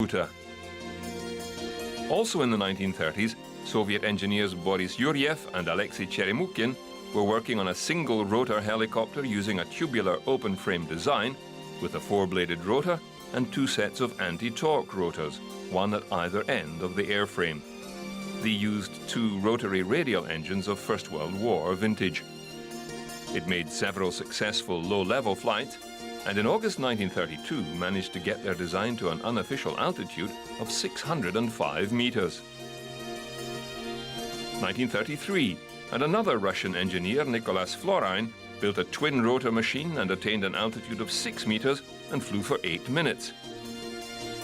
Yakuta. Also in the 1930s, Soviet engineers Boris Yuryev and Alexei Cheremukhin were working on a single rotor helicopter using a tubular open-frame design with a four-bladed rotor and two sets of anti-torque rotors, one at either end of the airframe. They used two rotary radial engines of First World War vintage. It made several successful low-level flights, and in August 1932 managed to get their design to an unofficial altitude of 605 meters. 1933, and another Russian engineer, Nicolas Florin, built a twin-rotor machine and attained an altitude of 6 meters and flew for 8 minutes.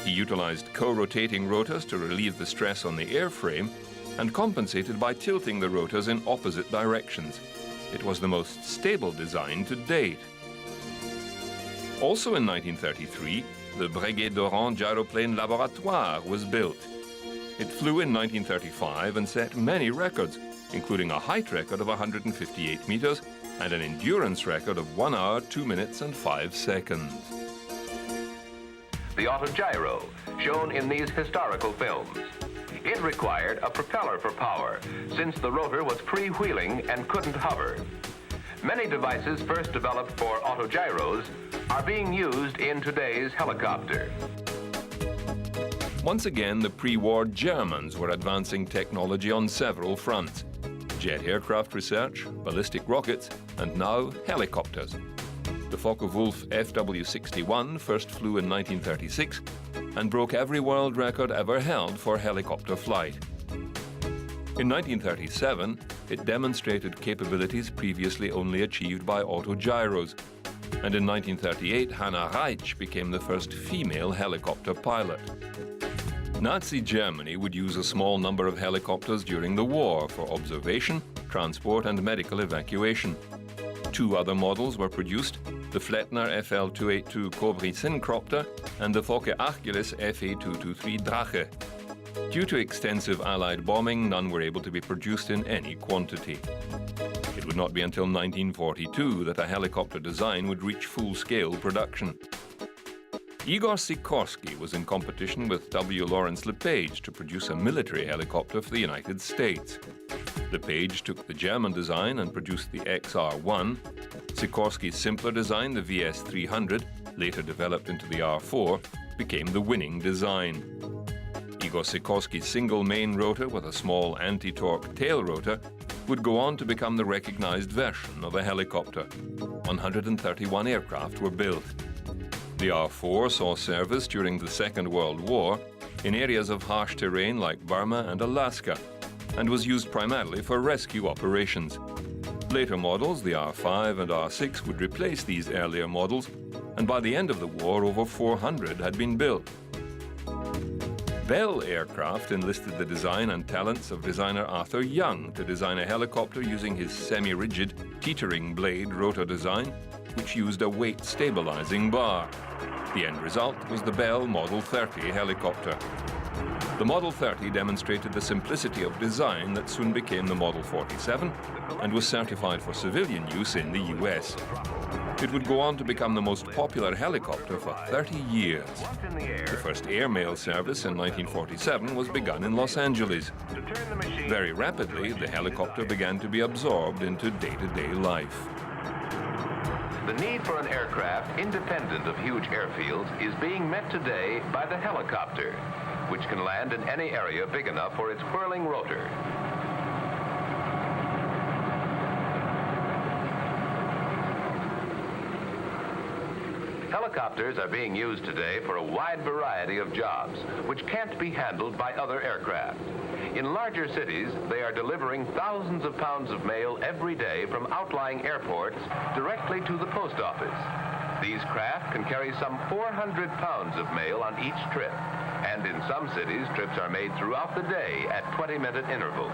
He utilized co-rotating rotors to relieve the stress on the airframe and compensated by tilting the rotors in opposite directions. It was the most stable design to date. Also in 1933, the Breguet d'Orange Gyroplane Laboratoire was built. It flew in 1935 and set many records, including a height record of 158 meters and an endurance record of 1 hour, 2 minutes and 5 seconds. The autogyro, shown in these historical films. It required a propeller for power, since the rotor was freewheeling and couldn't hover. Many devices first developed for autogyros are being used in today's helicopter. Once again, the pre-war Germans were advancing technology on several fronts. Jet aircraft research, ballistic rockets, and now helicopters. The Focke-Wulf FW-61 first flew in 1936 and broke every world record ever held for helicopter flight. In 1937, it demonstrated capabilities previously only achieved by autogyros. And in 1938, Hanna Reitsch became the first female helicopter pilot. Nazi Germany would use a small number of helicopters during the war for observation, transport and medical evacuation. Two other models were produced, the Flettner FL-282 Kobry Syncropter and the Focke Achilles Fe-223 Drache. Due to extensive Allied bombing, none were able to be produced in any quantity. It would not be until 1942 that a helicopter design would reach full-scale production. Igor Sikorsky was in competition with W. Lawrence LePage to produce a military helicopter for the United States. LePage took the German design and produced the XR-1. Sikorsky's simpler design, the VS-300, later developed into the R-4, became the winning design. Igor Sikorsky's single main rotor with a small anti-torque tail rotor would go on to become the recognized version of a helicopter. 131 aircraft were built. The R-4 saw service during the Second World War in areas of harsh terrain like Burma and Alaska, and was used primarily for rescue operations. Later models, the R-5 and R-6, would replace these earlier models, and by the end of the war, over 400 had been built. Bell Aircraft enlisted the design and talents of designer Arthur Young to design a helicopter using his semi-rigid teetering blade rotor design, which used a weight stabilizing bar. The end result was the Bell Model 30 helicopter. The Model 30 demonstrated the simplicity of design that soon became the Model 47 and was certified for civilian use in the US. It would go on to become the most popular helicopter for 30 years. The first airmail service in 1947 was begun in Los Angeles. Very rapidly, the helicopter began to be absorbed into day-to-day life. The need for an aircraft independent of huge airfields is being met today by the helicopter, which can land in any area big enough for its whirling rotor. Helicopters are being used today for a wide variety of jobs, which can't be handled by other aircraft. In larger cities, they are delivering thousands of pounds of mail every day from outlying airports directly to the post office. These craft can carry some 400 pounds of mail on each trip, and in some cities, trips are made throughout the day at 20-minute intervals.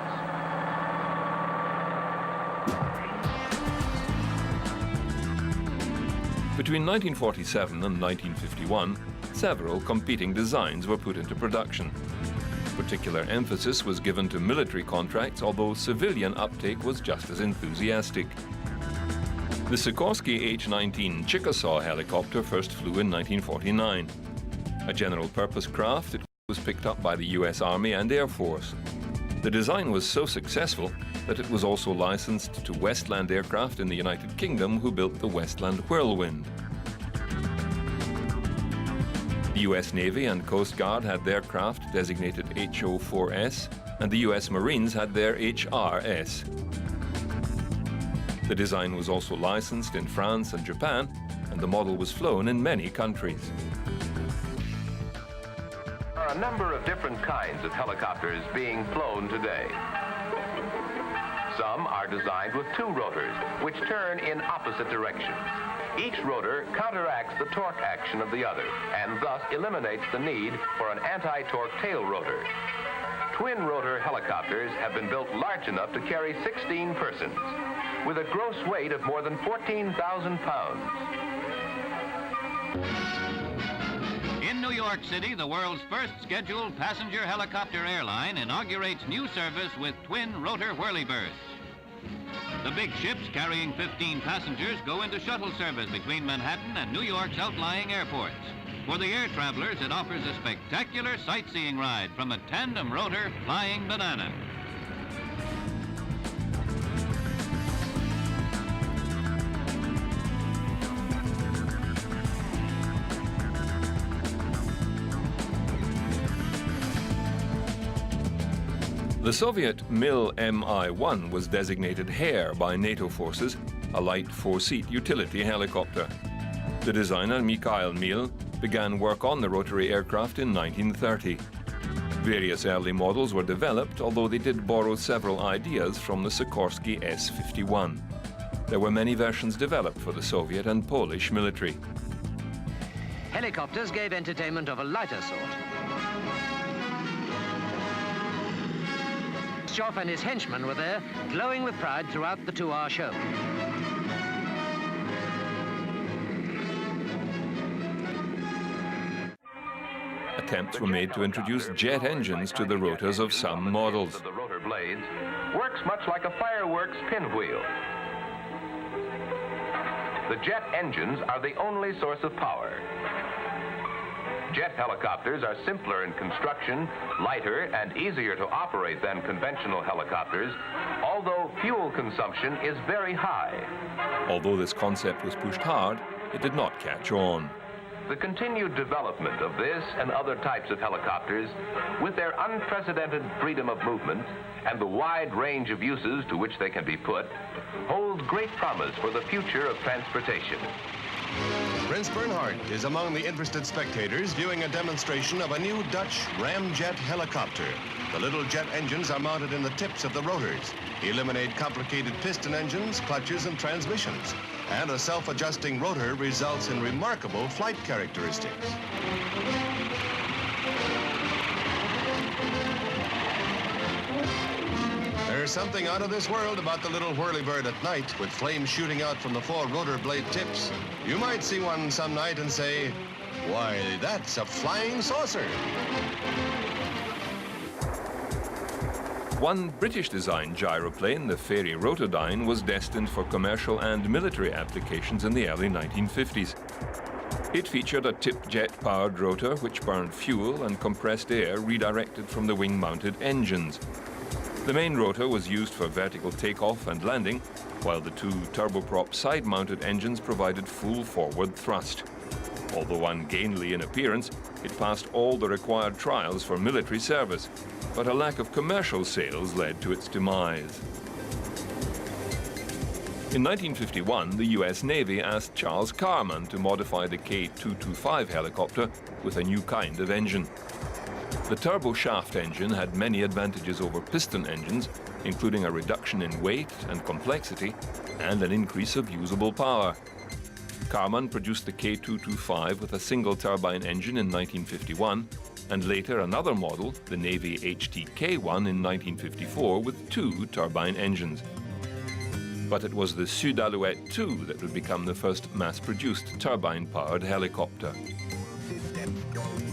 Between 1947 and 1951, several competing designs were put into production. Particular emphasis was given to military contracts, although civilian uptake was just as enthusiastic. The Sikorsky H-19 Chickasaw helicopter first flew in 1949. A general-purpose craft, it was picked up by the US Army and Air Force. The design was so successful that it was also licensed to Westland Aircraft in the United Kingdom, who built the Westland Whirlwind. The US Navy and Coast Guard had their craft designated HO-4S, and the US Marines had their HRS. The design was also licensed in France and Japan, and the model was flown in many countries. There are a number of different kinds of helicopters being flown today. Some are designed with two rotors, which turn in opposite directions. Each rotor counteracts the torque action of the other, and thus eliminates the need for an anti-torque tail rotor. Twin-rotor helicopters have been built large enough to carry 16 persons, with a gross weight of more than 14,000 pounds. In New York City, the world's first scheduled passenger helicopter airline inaugurates new service with twin-rotor whirlybirds. The big ships carrying 15 passengers go into shuttle service between Manhattan and New York's outlying airports. For the air travelers, it offers a spectacular sightseeing ride from a tandem rotor flying banana. The Soviet Mil-Mi-1 was designated Hare by NATO forces, a light four-seat utility helicopter. The designer, Mikhail Mil, began work on the rotary aircraft in 1930. Various early models were developed, although they did borrow several ideas from the Sikorsky S-51. There were many versions developed for the Soviet and Polish military. Helicopters gave entertainment of a lighter sort. Khrushchev and his henchmen were there, glowing with pride throughout the 2-hour show. Attempts were made to introduce jet engines to the rotors of some models. The rotor blades works much like a fireworks pinwheel. The jet engines are the only source of power. Jet helicopters are simpler in construction, lighter, and easier to operate than conventional helicopters, although fuel consumption is very high. Although this concept was pushed hard, it did not catch on. The continued development of this and other types of helicopters, with their unprecedented freedom of movement and the wide range of uses to which they can be put, holds great promise for the future of transportation. Prince Bernhard is among the interested spectators viewing a demonstration of a new Dutch ramjet helicopter. The little jet engines are mounted in the tips of the rotors, eliminate complicated piston engines, clutches, and transmissions. And a self-adjusting rotor results in remarkable flight characteristics. There's something out of this world about the little whirlybird at night, with flames shooting out from the 4 rotor blade tips. You might see one some night and say, why, that's a flying saucer. One British-designed gyroplane, the Fairey Rotodyne, was destined for commercial and military applications in the early 1950s. It featured a tip-jet-powered rotor which burned fuel and compressed air redirected from the wing-mounted engines. The main rotor was used for vertical takeoff and landing, while the 2 turboprop side-mounted engines provided full forward thrust. Although ungainly in appearance, it passed all the required trials for military service, but a lack of commercial sales led to its demise. In 1951, the US Navy asked Charles Carman to modify the K-225 helicopter with a new kind of engine. The turboshaft engine had many advantages over piston engines, including a reduction in weight and complexity and an increase of usable power. Carman produced the K-225 with a single turbine engine in 1951, and later another model, the Navy HTK-1 in 1954, with 2 turbine engines. But it was the Sud Alouette II that would become the first mass-produced turbine-powered helicopter.